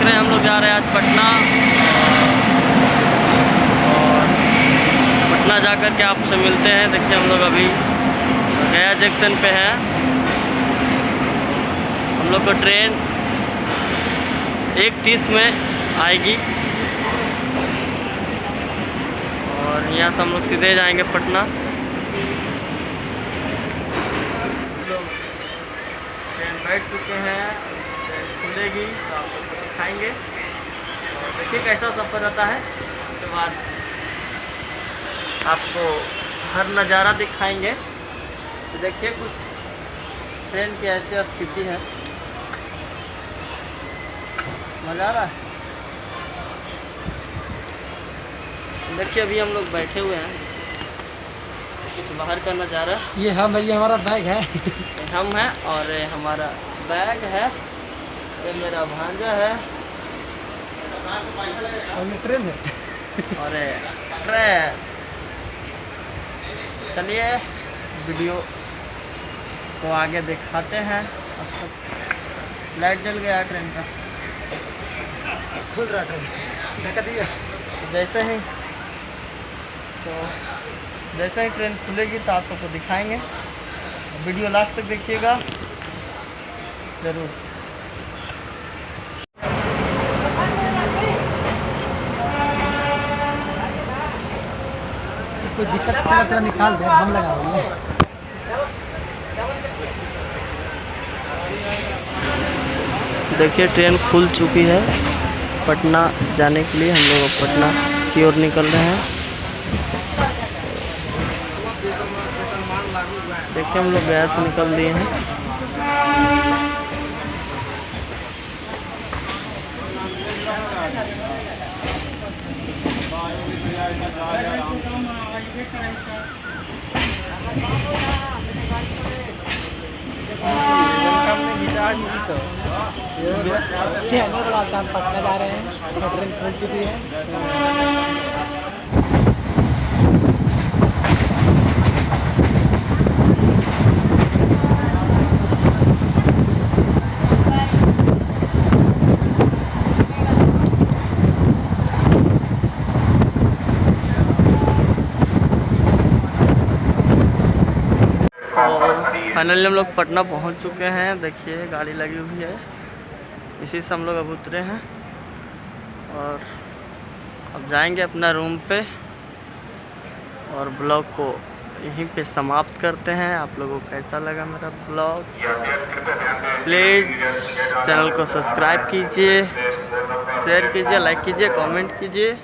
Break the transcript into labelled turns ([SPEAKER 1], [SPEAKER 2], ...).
[SPEAKER 1] रहे हैं, हम लोग जा रहे हैं आज पटना। और पटना जाकर के आपसे मिलते हैं। देखिए हम लोग अभी गया जंक्शन पे हैं। हम लोग को ट्रेन 1:30 में आएगी और यहाँ से हम लोग सीधे जाएंगे पटना। ट्रेन बैठ चुके हैं, ट्रेन खुलेगी तो आप सबको दिखाएंगे और देखिए कैसा सफ़र रहता है। उसके बाद आपको हर नज़ारा दिखाएंगे। तो देखिए कुछ ट्रेन की ऐसी स्थिति है, मज़ा आ रहा है। देखिए अभी हम लोग बैठे हुए हैं, कुछ बाहर का नज़ारा।
[SPEAKER 2] ये हाँ भैया हमारा बैग है।
[SPEAKER 1] हम हैं और हमारा बैग है, ये मेरा भांजा है
[SPEAKER 2] और ये ट्रेन है
[SPEAKER 1] और ट्रेन। चलिए वीडियो को आगे दिखाते हैं। अब तक लाइट जल गया ट्रेन का,
[SPEAKER 2] खुल रहा ट्रेन ढका दिया।
[SPEAKER 1] जैसे ही ट्रेन खुलेगी तो आप सबको दिखाएंगे। वीडियो लास्ट तक देखिएगा ज़रूर।
[SPEAKER 2] कोई दिक्कत थोड़ा निकाल दे, हम लगाएंगे।
[SPEAKER 1] देखिए ट्रेन खुल चुकी है। पटना जाने के लिए हम लोग पटना की ओर निकल रहे हैं। देखिए हम लोग गया से निकल दिए हैं।
[SPEAKER 2] हम पटना जा रहे हैं, ट्रेन खुल चुकी है। फाइनली हम लोग पटना पहुंच चुके हैं। देखिए गाड़ी लगी हुई है, इसी से हम लोग अब उतरे हैं और अब जाएंगे अपना रूम पे और ब्लॉग को यहीं पे समाप्त करते हैं। आप लोगों को कैसा लगा मेरा ब्लॉग, प्लीज़ चैनल को सब्सक्राइब कीजिए, शेयर कीजिए, लाइक कीजिए, कमेंट कीजिए।